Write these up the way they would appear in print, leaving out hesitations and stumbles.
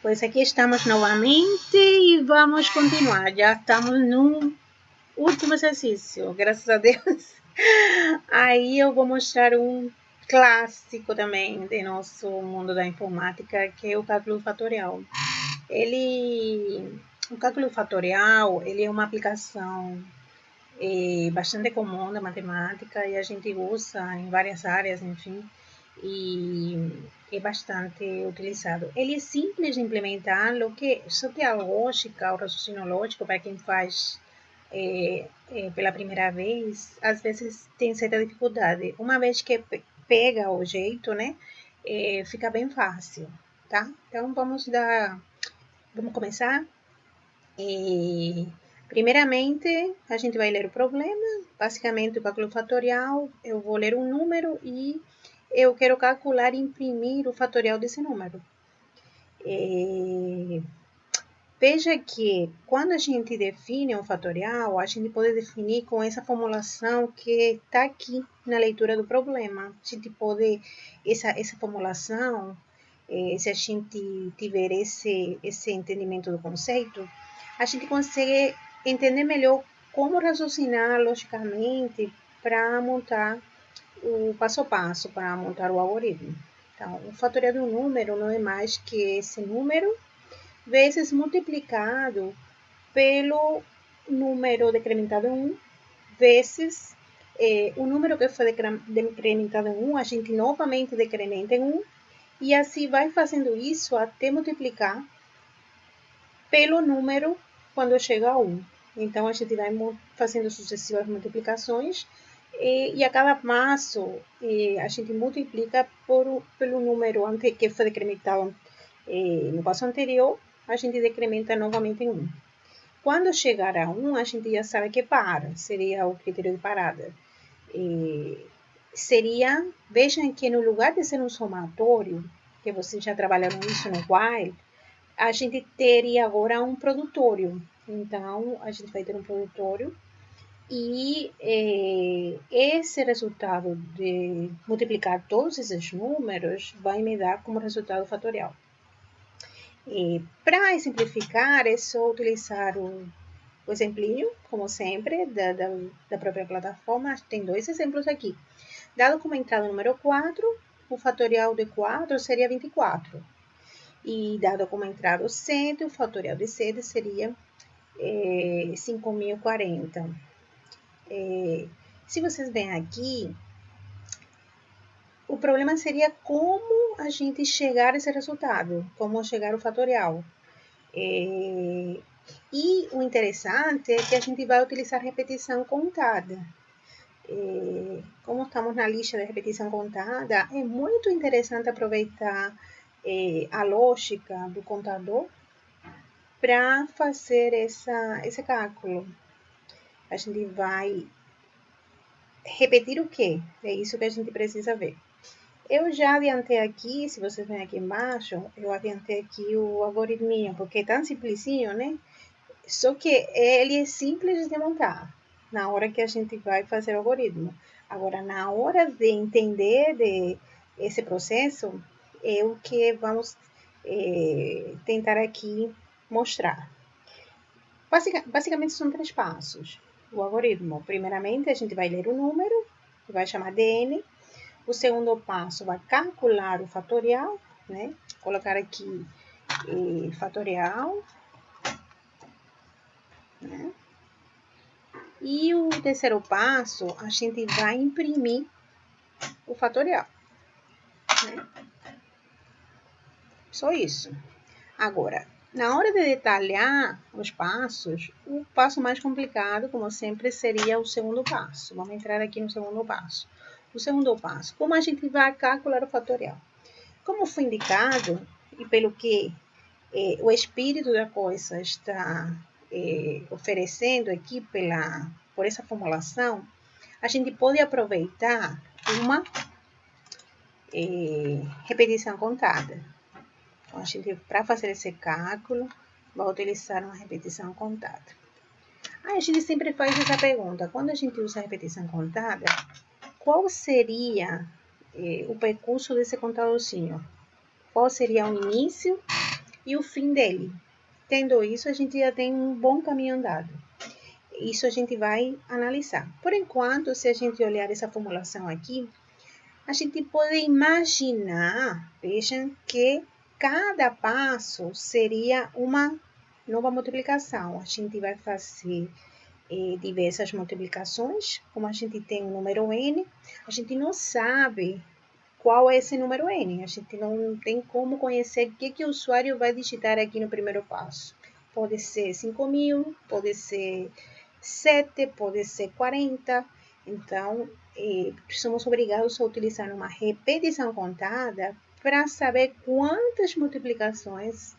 Pues aqui estamos novamente e vamos continuar. Já estamos no último exercício, graças a Deus. Aí eu vou mostrar um clássico também do nosso mundo da informática, que é o cálculo fatorial. O cálculo fatorial, ele é uma aplicação bastante comum da matemática e a gente usa em várias áreas, enfim, e é bastante utilizado. Ele é simples de implementar, só que a lógica, o raciocínio lógico, para quem faz pela primeira vez, às vezes tem certa dificuldade. Uma vez que pega o jeito, né, fica bem fácil, tá? Então, vamos começar. Primeiramente, a gente vai ler o problema, basicamente o cálculo fatorial. Eu vou ler um número e eu quero calcular e imprimir o fatorial desse número. Veja que quando a gente define um fatorial, a gente pode definir com essa formulação que está aqui na leitura do problema. A gente pode, essa formulação, se a gente tiver esse entendimento do conceito, a gente consegue entender melhor como raciocinar logicamente para montar o passo a passo, para montar o algoritmo. Então, o fatorial de um número não é mais que esse número vezes multiplicado pelo número decrementado em 1, vezes o número que foi decrementado em 1, a gente novamente decrementa em 1, e assim vai fazendo isso até multiplicar pelo número quando chega a 1. Então, a gente vai fazendo sucessivas multiplicações e a cada passo a gente multiplica pelo número que foi decrementado no passo anterior, a gente decrementa novamente em 1. Quando chegar a 1, a gente já sabe que para, seria o critério de parada. Vejam que no lugar de ser um somatório, que vocês já trabalharam isso no while, a gente teria agora um produtório. Então, a gente vai ter um produtório e esse resultado de multiplicar todos esses números vai me dar como resultado fatorial. Para simplificar, é só utilizar o exemplinho, como sempre, da própria plataforma. Tem dois exemplos aqui. Dado como entrada número 4, o fatorial de 4 seria 24. E dado como entrada o 7, o fatorial de 7 seria 5.040. Se vocês veem aqui, o problema seria como a gente chegar a esse resultado, como chegar ao fatorial. E o interessante é que a gente vai utilizar repetição contada. Como estamos na lista de repetição contada, é muito interessante aproveitar a lógica do contador para fazer esse cálculo. A gente vai repetir o quê? É isso que a gente precisa ver. Eu já adiantei aqui, se vocês vêm aqui embaixo, eu adiantei aqui o algoritminho, porque é tão simplesinho, né? Só que ele é simples de montar na hora que a gente vai fazer o algoritmo. Agora, na hora de entender esse processo, é o que vamos tentar aqui mostrar. Basicamente, são 3 passos. O algoritmo, primeiramente, a gente vai ler o número, que vai chamar de n. O segundo passo vai calcular o fatorial, né? Colocar aqui fatorial, né? E o terceiro passo, a gente vai imprimir o fatorial, né? Só isso. Agora, na hora de detalhar os passos, o passo mais complicado, como sempre, seria o segundo passo. Vamos entrar aqui no segundo passo. O segundo passo, como a gente vai calcular o fatorial? Como foi indicado, e pelo que o espírito da coisa está oferecendo aqui por essa formulação, a gente pode aproveitar uma repetição contada. Então, a gente, para fazer esse cálculo, vai utilizar uma repetição contada. Aí a gente sempre faz essa pergunta: quando a gente usa a repetição contada, qual seria o percurso desse contadorzinho? Qual seria o início, e o fim dele. Tendo isso, a gente já tem um bom caminho andado. Isso a gente vai analisar. Por enquanto, se a gente olhar essa formulação aqui, a gente pode imaginar, vejam, que cada passo seria uma nova multiplicação. A gente vai fazer diversas multiplicações, como a gente tem o número n, a gente não sabe qual é esse número n, a gente não tem como conhecer o que o usuário vai digitar aqui no primeiro passo. Pode ser 5.000, pode ser 7, pode ser 40, então somos obrigados a utilizar uma repetição contada para saber quantas multiplicações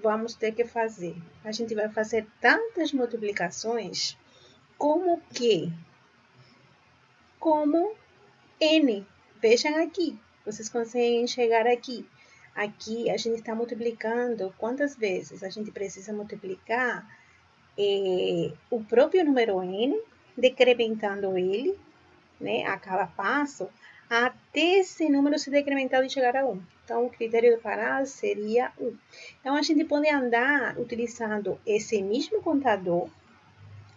vamos ter que fazer. A gente vai fazer tantas multiplicações como n. Vejam aqui, vocês conseguem chegar aqui. Aqui a gente está multiplicando quantas vezes? A gente precisa multiplicar o próprio número n, decrementando ele, né, a cada passo, até esse número se decrementar e chegar a 1. Então, o critério de parar seria 1. Então, a gente pode andar utilizando esse mesmo contador,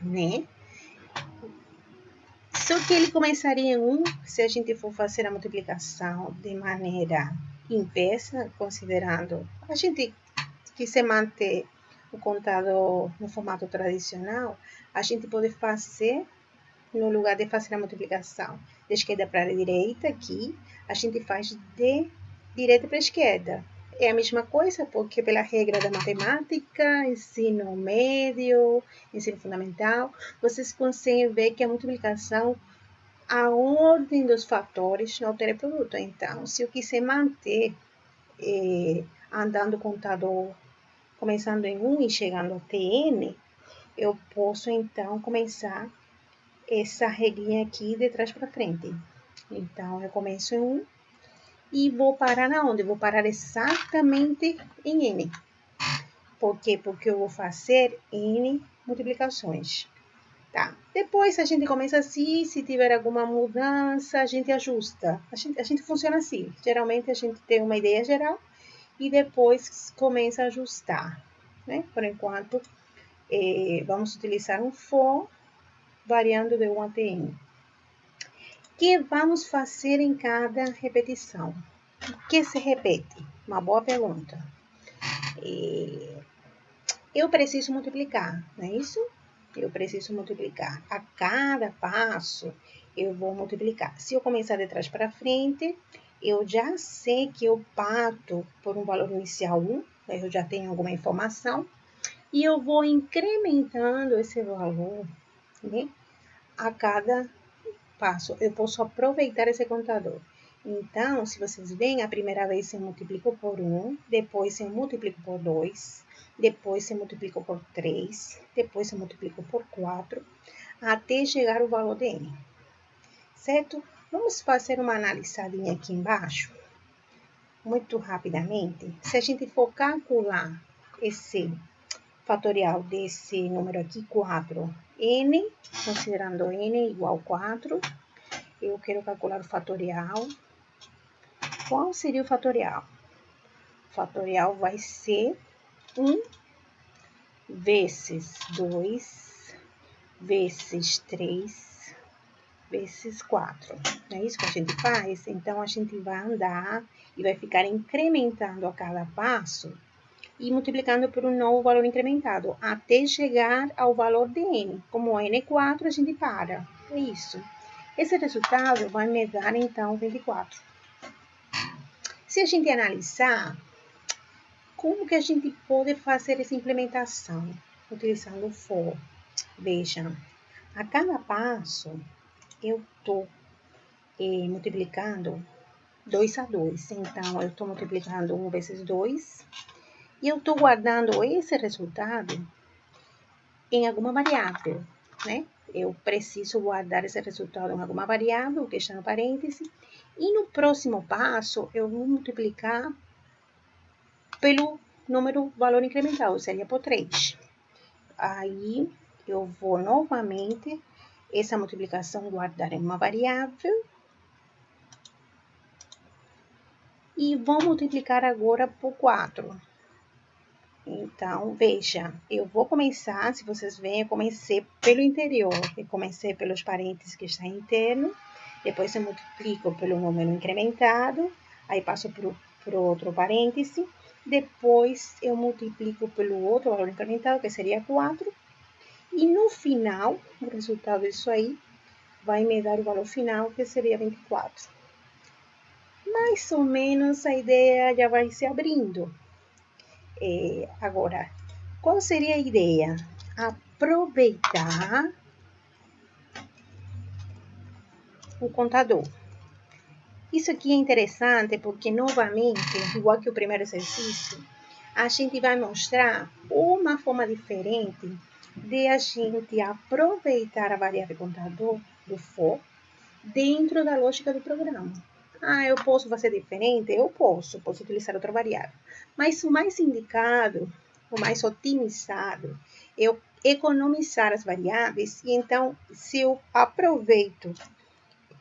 né? Só que ele começaria em 1 se a gente for fazer a multiplicação de maneira inversa, considerando a gente quiser manter o contador no formato tradicional, a gente pode fazer, no lugar de fazer a multiplicação de esquerda para a direita, aqui, a gente faz de direita para a esquerda. É a mesma coisa, porque pela regra da matemática, ensino médio, ensino fundamental, vocês conseguem ver que a multiplicação, a ordem dos fatores não altera o produto. Então, se eu quiser manter andando o contador, começando em 1 e chegando até n, eu posso, então, começar essa regrinha aqui de trás para frente. Então, eu começo em 1 e vou parar aonde? Vou parar exatamente em n. Por quê? Porque eu vou fazer n multiplicações. Tá? Depois a gente começa assim, se tiver alguma mudança, a gente ajusta. A gente funciona assim. Geralmente a gente tem uma ideia geral e depois começa a ajustar. Né? Por enquanto, vamos utilizar um for variando de 1 até n. O que vamos fazer em cada repetição? O que se repete? Uma boa pergunta. Eu preciso multiplicar, não é isso? Eu preciso multiplicar. A cada passo, eu vou multiplicar. Se eu começar de trás para frente, eu já sei que eu parto por um valor inicial 1, eu já tenho alguma informação, e eu vou incrementando esse valor, né, a cada passo. Eu posso aproveitar esse contador. Então, se vocês veem, a primeira vez eu multiplico por 1, depois eu multiplico por 2, depois eu multiplico por 3, depois eu multiplico por 4, até chegar o valor de n. Certo? Vamos fazer uma analisadinha aqui embaixo, muito rapidamente. Se a gente for calcular esse fatorial desse número aqui, 4n, considerando n igual a 4, eu quero calcular o fatorial. Qual seria o fatorial? O fatorial vai ser 1 vezes 2 vezes 3 vezes 4. Não é isso que a gente faz? Então, a gente vai andar e vai ficar incrementando a cada passo e multiplicando por um novo valor incrementado, até chegar ao valor de n. Como n é 4, a gente para. É isso. Esse resultado vai me dar, então, 24. Se a gente analisar, como que a gente pode fazer essa implementação? Utilizando o for. Vejam, a cada passo, eu estou multiplicando 2 a 2. Então, eu estou multiplicando 1 vezes 2. E eu estou guardando esse resultado em alguma variável, né? Eu preciso guardar esse resultado em alguma variável, que está no parêntese. E no próximo passo, eu vou multiplicar pelo número valor incremental, seria por 3. Aí, eu vou novamente, essa multiplicação, guardar em uma variável. E vou multiplicar agora por 4. Então, veja, eu vou começar, se vocês veem, eu comecei pelo interior. Eu comecei pelos parênteses que está interno, depois eu multiplico pelo número incrementado, aí passo para o outro parêntese, depois eu multiplico pelo outro valor incrementado, que seria 4, e no final, o resultado disso aí vai me dar o valor final, que seria 24. Mais ou menos a ideia já vai se abrindo. Agora, qual seria a ideia? Aproveitar o contador. Isso aqui é interessante porque, novamente, igual que o primeiro exercício, a gente vai mostrar uma forma diferente de a gente aproveitar a variável contador do for dentro da lógica do programa. Eu posso fazer diferente? Eu posso utilizar outra variável. Mas o mais indicado, o mais otimizado, é eu economizar as variáveis. E então, se eu aproveito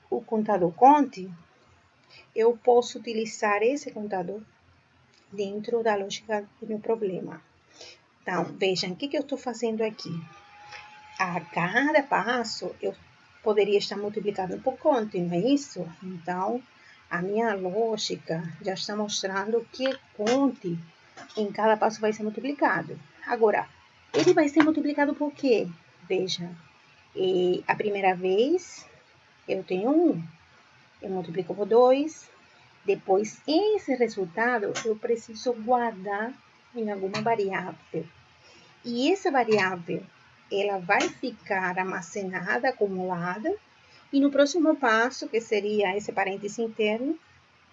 o contador conte, eu posso utilizar esse contador dentro da lógica do meu problema. Então, vejam, o que eu estou fazendo aqui? A cada passo, eu poderia estar multiplicando por conte, não é isso? Então, a minha lógica já está mostrando que conte em cada passo vai ser multiplicado. Agora, ele vai ser multiplicado por quê? Veja, a primeira vez eu tenho 1, eu multiplico por 2, depois esse resultado eu preciso guardar em alguma variável. E essa variável, ela vai ficar armazenada, acumulada, e no próximo passo, que seria esse parêntese interno,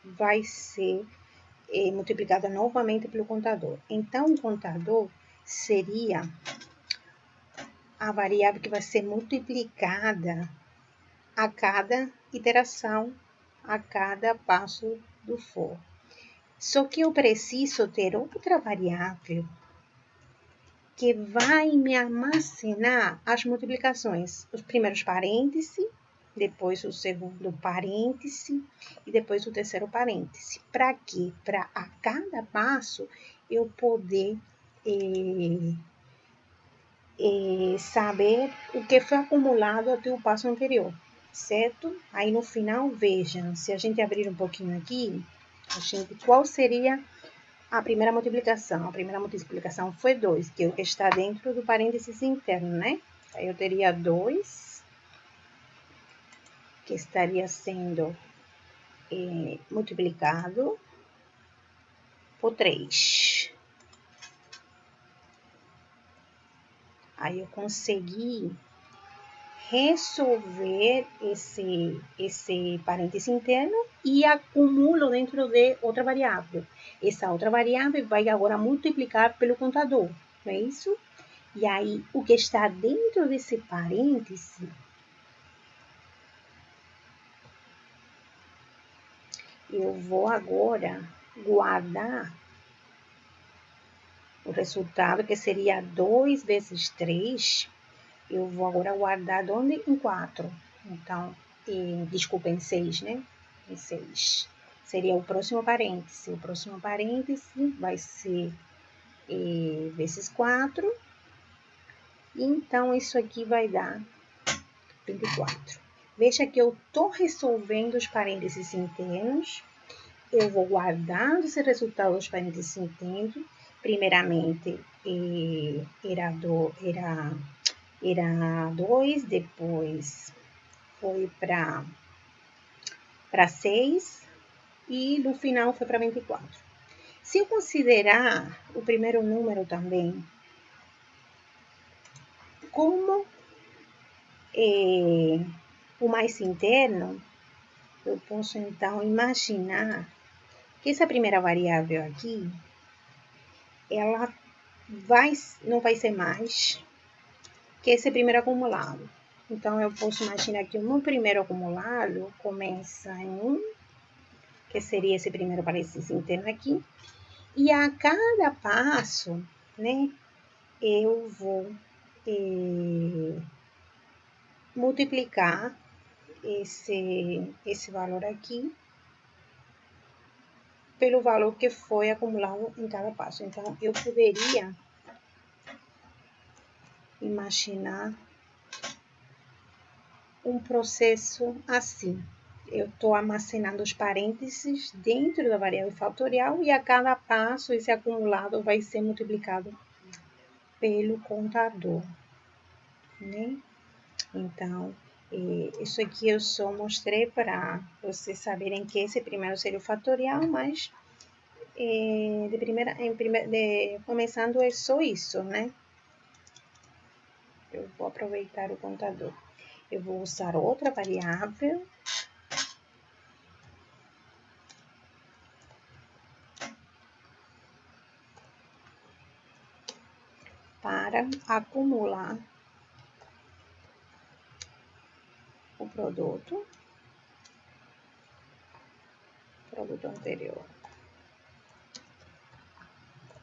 vai ser multiplicada novamente pelo contador. Então, o contador seria a variável que vai ser multiplicada a cada iteração, a cada passo do for. Só que eu preciso ter outra variável que vai me armazenar as multiplicações, os primeiros parênteses, depois o segundo parêntese e depois o terceiro parêntese. Para quê? Para a cada passo eu poder saber o que foi acumulado até o passo anterior, certo? Aí no final, vejam, se a gente abrir um pouquinho aqui, qual seria a primeira multiplicação? A primeira multiplicação foi 2, que é o que está dentro do parênteses interno, né? Aí eu teria 2, que estaria sendo multiplicado por 3. Aí eu consegui resolver esse parêntese interno e acumulo dentro de outra variável. Essa outra variável vai agora multiplicar pelo contador, não é isso? E aí, o que está dentro desse parêntese, eu vou agora guardar o resultado, que seria 2 vezes 3, eu vou agora guardar onde? Em 4. Então, desculpa, em 6, né? Em 6. Seria o próximo parêntese. O próximo parêntese vai ser vezes 4. Então, isso aqui vai dar 24. Veja que eu estou resolvendo os parênteses internos. Eu vou guardar esse resultado dos parênteses internos. Primeiramente, era 2, depois foi para 6 e no final foi para 24. Se eu considerar o primeiro número também como o mais interno, eu posso então imaginar que essa primeira variável aqui, ela não vai ser mais que esse primeiro acumulado. Então, eu posso imaginar que o meu primeiro acumulado começa em 1, que seria esse primeiro parênteses interno aqui, e a cada passo, né, eu vou multiplicar esse valor aqui pelo valor que foi acumulado em cada passo. Então, eu poderia imaginar um processo assim. Eu estou armazenando os parênteses dentro da variável fatorial e a cada passo esse acumulado vai ser multiplicado pelo contador, né? Então, isso aqui eu só mostrei para vocês saberem que esse primeiro seria o fatorial, mas começando é só isso, né? Eu vou aproveitar o contador. Eu vou usar outra variável para acumular o produto anterior,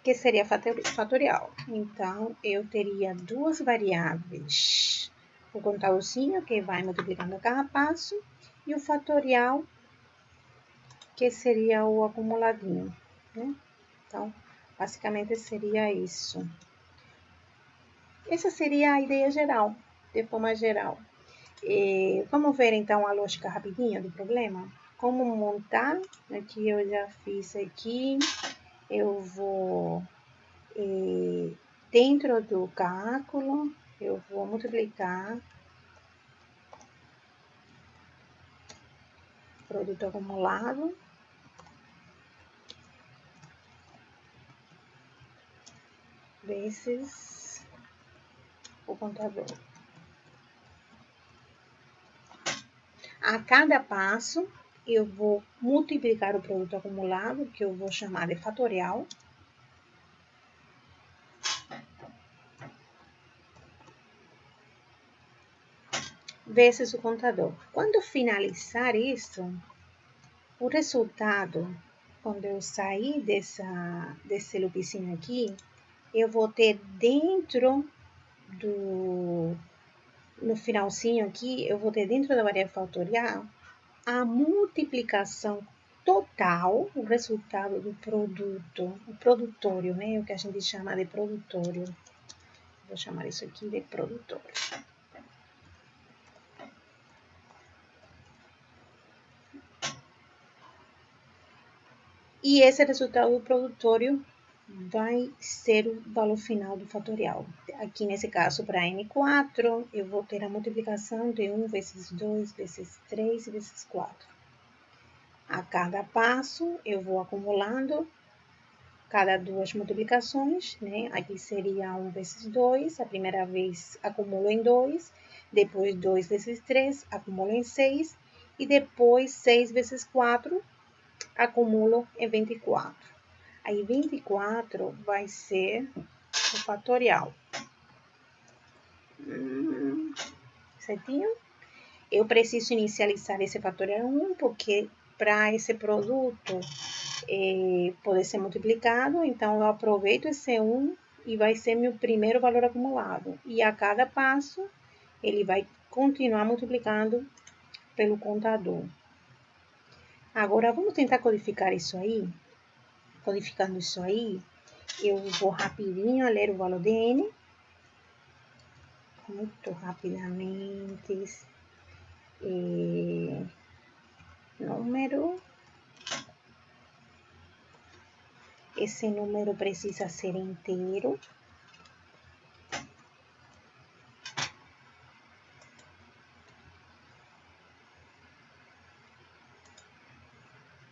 que seria fatorial. Então, eu teria duas variáveis, o contadorzinho, que vai multiplicando a cada passo, e o fatorial, que seria o acumuladinho, né? Então, basicamente seria isso. Essa seria a ideia geral, de forma geral. Vamos ver então a lógica rapidinha do problema? Como montar, aqui eu já fiz aqui, eu vou, dentro do cálculo, eu vou multiplicar produto acumulado vezes o contador. A cada passo, eu vou multiplicar o produto acumulado, que eu vou chamar de fatorial, vezes o contador. Quando finalizar isso, o resultado, quando eu sair desse loopzinho aqui, eu vou ter dentro no finalzinho aqui, eu vou ter dentro da variável fatorial a multiplicação total, o resultado do produto, o produtório, né? O que a gente chama de produtório. Vou chamar isso aqui de produtório. E esse resultado do produtório vai ser o valor final do fatorial. Aqui nesse caso, para N4, eu vou ter a multiplicação de 1 vezes 2 vezes 3 vezes 4. A cada passo, eu vou acumulando cada duas multiplicações, né? Aqui seria 1 vezes 2, a primeira vez acumulo em 2, depois 2 vezes 3, acumulo em 6, e depois 6 vezes 4, acumulo em 24. Aí 24 vai ser o fatorial. Certinho? Eu preciso inicializar esse fatorial 1, porque para esse produto poder ser multiplicado, então eu aproveito esse 1 e vai ser meu primeiro valor acumulado. E a cada passo, ele vai continuar multiplicando pelo contador. Agora, vamos tentar codificar isso aí. Codificando isso aí, eu vou rapidinho ler o valor de N. Muito rapidamente. Número. Esse número precisa ser inteiro.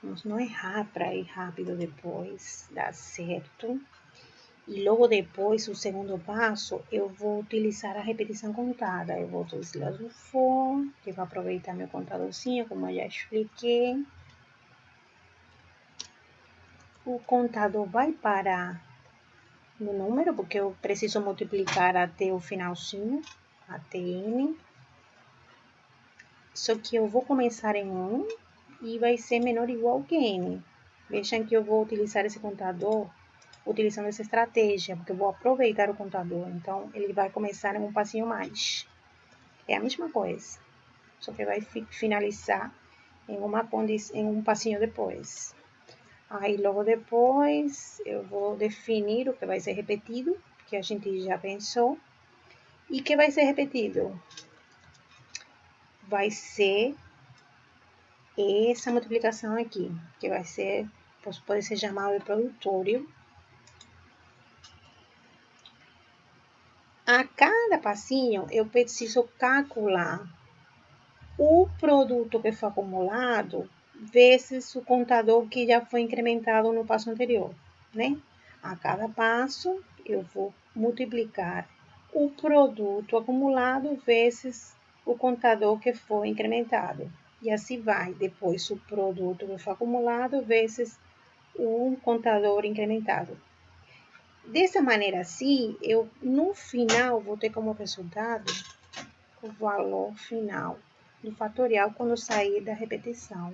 Vamos não errar para ir rápido depois, dá certo. E logo depois, o segundo passo, eu vou utilizar a repetição contada. Eu vou utilizar o for, que vai aproveitar meu contadorzinho, como eu já expliquei. O contador vai parar no número, porque eu preciso multiplicar até o finalzinho, até N. Só que eu vou começar em 1 e vai ser menor ou igual que N. Vejam que eu vou utilizar esse contador utilizando essa estratégia, porque eu vou aproveitar o contador. Então, ele vai começar em um passinho mais. É a mesma coisa, só que vai finalizar em um passinho depois. Aí logo depois eu vou definir o que vai ser repetido, que a gente já pensou. E que vai ser repetido? Vai ser essa multiplicação aqui, que vai ser, pode ser chamado de produtório. A cada passinho, eu preciso calcular o produto que foi acumulado vezes o contador que já foi incrementado no passo anterior, né? A cada passo, eu vou multiplicar o produto acumulado vezes o contador que foi incrementado. E assim vai. Depois, o produto que foi acumulado vezes o contador incrementado. Dessa maneira assim, eu no final vou ter como resultado o valor final do fatorial quando sair da repetição.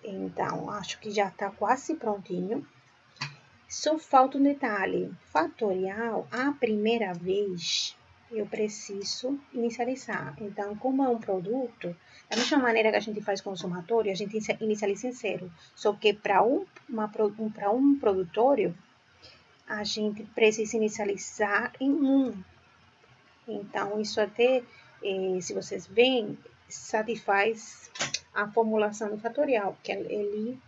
Então, acho que já está quase prontinho. Só falta um detalhe. Fatorial, a primeira vez, eu preciso inicializar. Então, como é um produto, da mesma maneira que a gente faz com o somatório, a gente inicializa em 0. Só que para um produtório, a gente precisa inicializar em 1. Então, isso até, se vocês veem, satisfaz a formulação do fatorial, que ele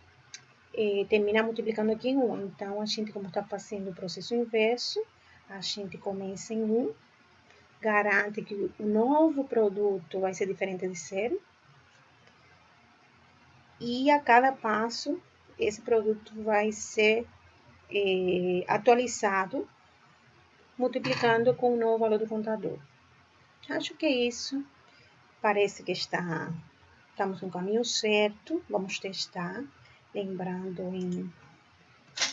termina multiplicando aqui em 1. Então, a gente, como está fazendo o processo inverso, a gente começa em 1, garante que o novo produto vai ser diferente de 0, e a cada passo, esse produto vai ser atualizado, multiplicando com o novo valor do contador. Acho que é isso. Parece que estamos no caminho certo. Vamos testar. Lembrando em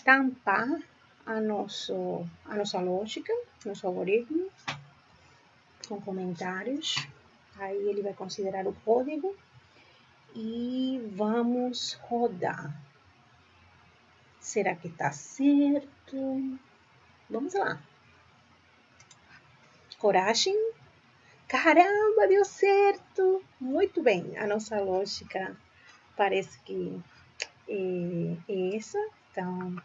tampar a nossa lógica, nosso algoritmo, com comentários. Aí ele vai considerar o código e vamos rodar. Será que está certo? Vamos lá. Coragem. Caramba, deu certo! Muito bem, a nossa lógica parece que é essa. Então,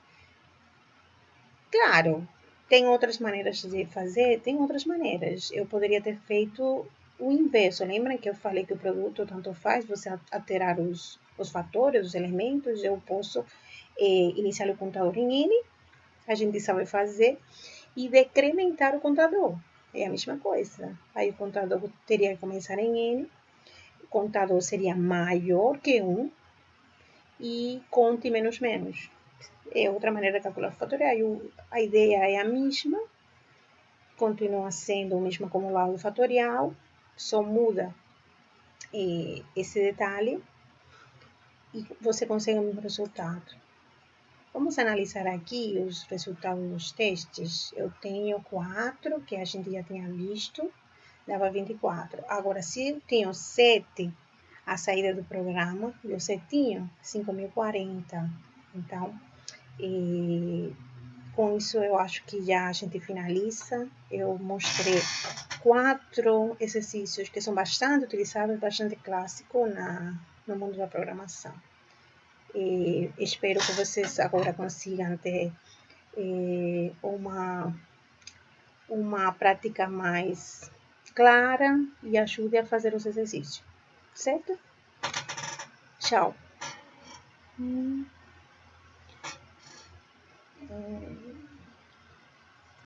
claro, tem outras maneiras de fazer? Tem outras maneiras. Eu poderia ter feito o inverso. Lembra que eu falei que o produto tanto faz você alterar os fatores, os elementos? Eu posso iniciar o contador em N, a gente sabe fazer, e decrementar o contador. É a mesma coisa. Aí o contador teria que começar em N, o contador seria maior que 1 e conte menos menos. É outra maneira de calcular o fatorial. A ideia é a mesma, continua sendo o mesmo acumulado fatorial, só muda esse detalhe e você consegue o mesmo resultado. Vamos analisar aqui os resultados dos testes. Eu tenho 4, que a gente já tinha visto, dava 24. Agora, se eu tenho 7, a saída do programa, eu 7, 5.040. Então, com isso eu acho que já a gente finaliza. Eu mostrei 4 exercícios que são bastante utilizados, bastante clássicos no mundo da programação. Espero que vocês agora consigam ter uma prática mais clara e ajude a fazer os exercícios, certo? Tchau.